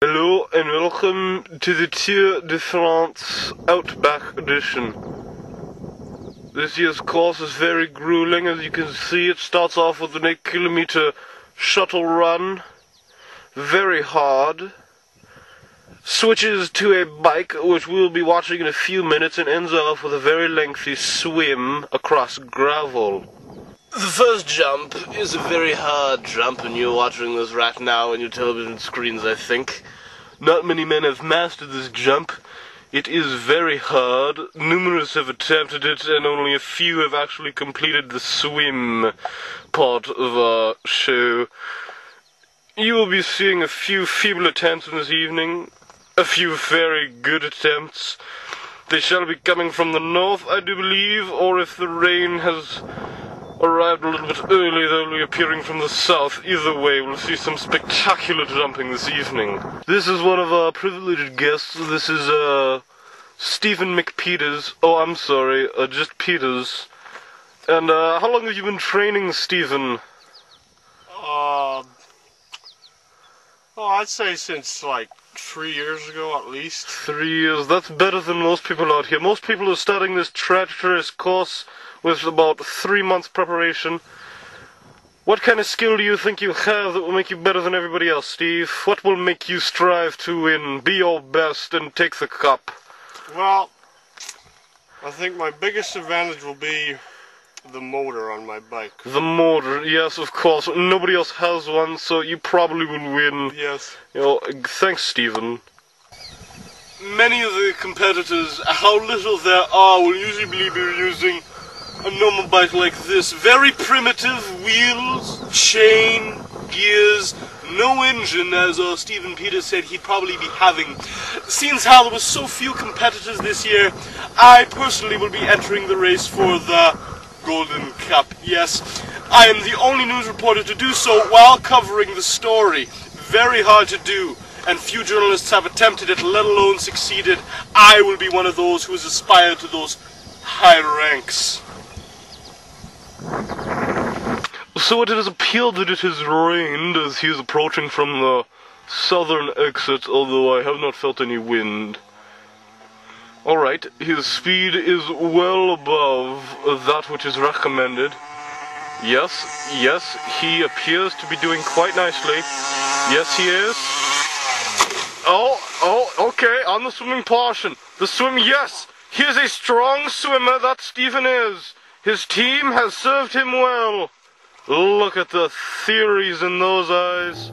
Hello and welcome to the Tour de France Outback Edition. This year's course is very grueling. As you can see, it starts off with an 8-kilometer shuttle run, very hard, switches to a bike, which we'll be watching in a few minutes, and ends off with a very lengthy swim across gravel. The first jump is a very hard jump, and you're watching this right now on your television screens, I think. Not many men have mastered this jump. It is very hard. Numerous have attempted it, and only a few have actually completed the swim part of our show. You will be seeing a few feeble attempts this evening, a few very good attempts. They shall be coming from the north, I do believe, or if the rain has arrived a little bit early, they'll be appearing from the south. Either way, we'll see some spectacular jumping this evening. This is one of our privileged guests. This is Stephen McPeters. Oh, I'm sorry, just Peters. And how long have you been training, Stephen? I'd say since like 3 years ago at least. 3 years. That's better than most people out here. Most people are starting this treacherous course with about 3 months preparation. What kind of skill do you think you have that will make you better than everybody else, Steve? What will make you strive to win, be your best, and take the cup? Well, I think my biggest advantage will be the motor on my bike. The motor, yes, of course. Nobody else has one, so you probably will win. Yes. You know, thanks, Stephen. Many of the competitors, how little there are, will usually be using a normal bike like this. Very primitive wheels, chain, gears, no engine, as Stephen Peters said he'd probably be having. Since how there were so few competitors this year, I personally will be entering the race for the Golden Cup. Yes, I am the only news reporter to do so while covering the story. Very hard to do, and few journalists have attempted it, let alone succeeded. I will be one of those who has aspired to those high ranks. So it has appeared that it has rained as he is approaching from the southern exit, although I have not felt any wind. Alright, his speed is well above that which is recommended. Yes, he appears to be doing quite nicely. Yes, he is. Oh, okay, on the swimming portion. The swim, yes! He is a strong swimmer, that Stephen is. His team has served him well. Look at the theories in those eyes.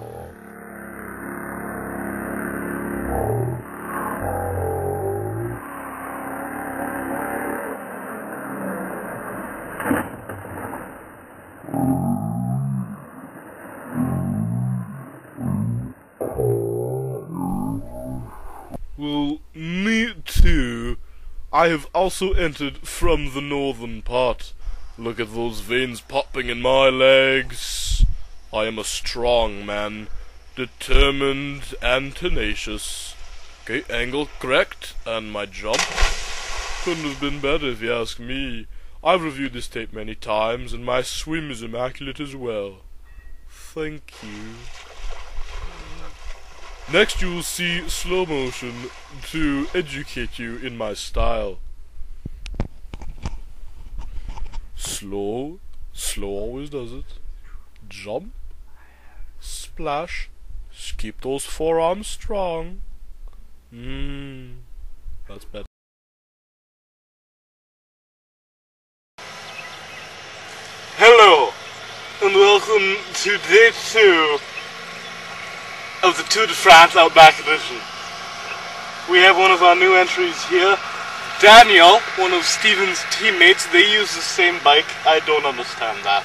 Well, me too. I have also entered from the northern part. Look at those veins popping in my legs. I am a strong man, determined and tenacious. Okay, angle correct, and my jump couldn't have been better if you ask me. I've reviewed this tape many times, and my swim is immaculate as well. Thank you. Next you will see slow motion to educate you in my style. Slow always does it. Jump, splash, keep those forearms strong. That's better. Hello, and welcome to day 2 of the Tour de France Outback Edition. We have one of our new entries here, Daniel, one of Stephen's teammates. They use the same bike. I don't understand that.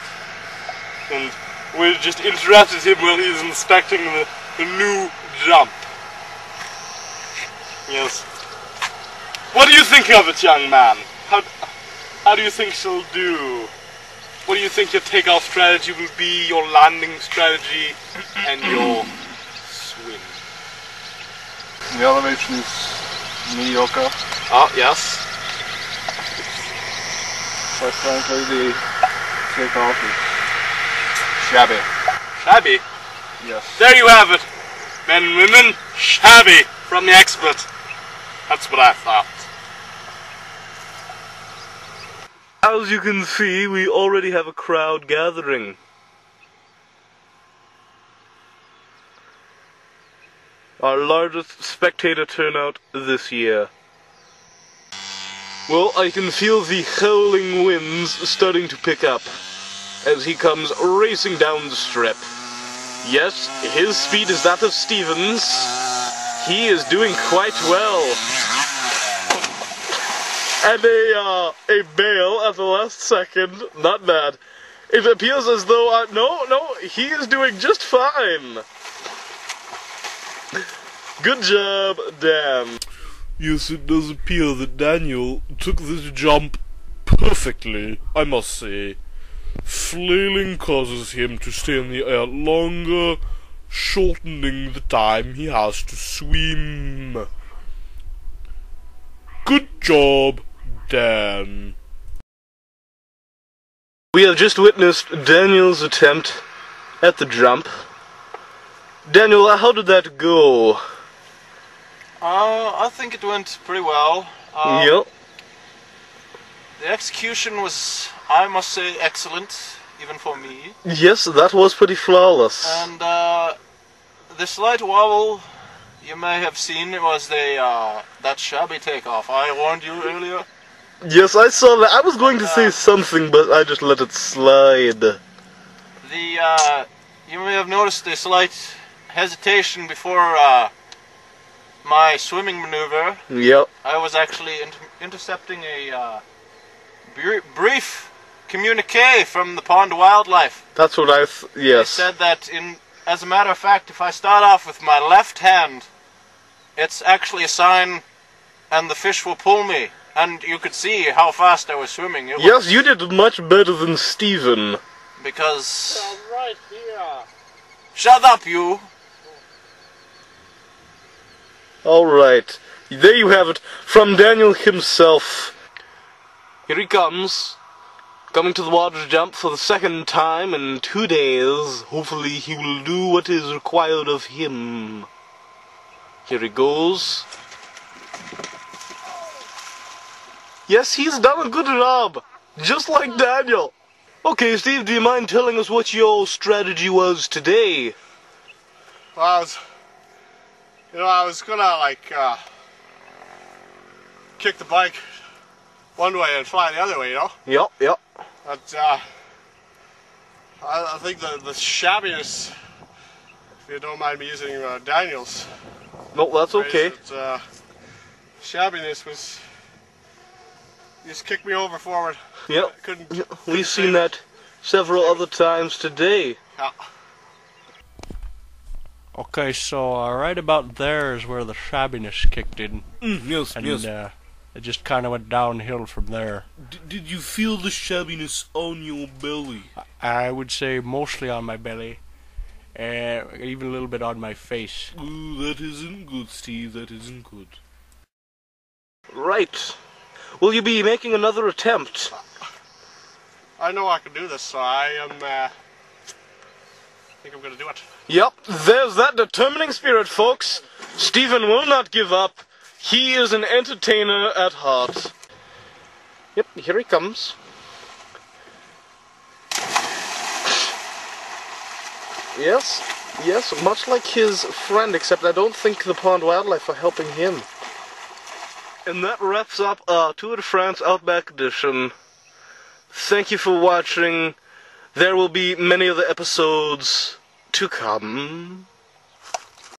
And we just interrupted him while he was inspecting the new jump. Yes. What do you think of it, young man? How do you think she'll do? What do you think your takeoff strategy will be, your landing strategy, and your swim? The elevation is mediocre. Oh, yes. Quite frankly, the takeoff is shabby. Shabby? Yes. There you have it. Men and women, shabby from the expert. That's what I thought. As you can see, we already have a crowd gathering. Our largest spectator turnout this year. Well, I can feel the howling winds starting to pick up as he comes racing down the strip. Yes, his speed is that of Stevens. He is doing quite well. And a bail at the last second. Not bad. It appears as though, no, he is doing just fine. Good job, Dan. Yes, it does appear that Daniel took this jump perfectly, I must say. Flailing causes him to stay in the air longer, shortening the time he has to swim. Good job, Dan. We have just witnessed Daniel's attempt at the jump. Daniel, how did that go? I think it went pretty well. Yep. The execution was, I must say, excellent, even for me. Yes, that was pretty flawless. And the slight wobble you may have seen was that shabby takeoff. I warned you earlier. Yes, I saw that. I was going to say something, but I just let it slide. You may have noticed a slight hesitation before my swimming maneuver. Yep. I was actually intercepting a brief communique from the pond wildlife. That's what yes. They said that, as a matter of fact, if I start off with my left hand, it's actually a sign, and the fish will pull me. And you could see how fast I was swimming. Yes, you did much better than Steven. Because... right here. Shut up, you! Alright, there you have it, from Daniel himself. Here he comes, coming to the water jump for the second time in 2 days. Hopefully he will do what is required of him. Here he goes. Yes, he's done a good job, just like Daniel. Okay, Steve, do you mind telling us what your strategy was today? Well, I was gonna kick the bike one way and fly the other way, Yep. But I think the shabbiness, if you don't mind me using Daniel's. No, that's okay. Shabbiness was just kicked me over forward. Yep. We've seen that several other times today. Yeah. Okay, so right about there is where the shabbiness kicked in. Yes, and, yes. It just kind of went downhill from there. Did you feel the shabbiness on your belly? I would say mostly on my belly, even a little bit on my face. Ooh, that isn't good, Steve, that isn't good. Right. Will you be making another attempt? I know I can do this, so I think I'm going to do it. Yep, there's that determining spirit, folks. Stephen will not give up. He is an entertainer at heart. Yep, here he comes. Yes, much like his friend, except I don't think the pond wildlife are helping him. And that wraps up Tour de France Outback Edition. Thank you for watching. There will be many other episodes to come.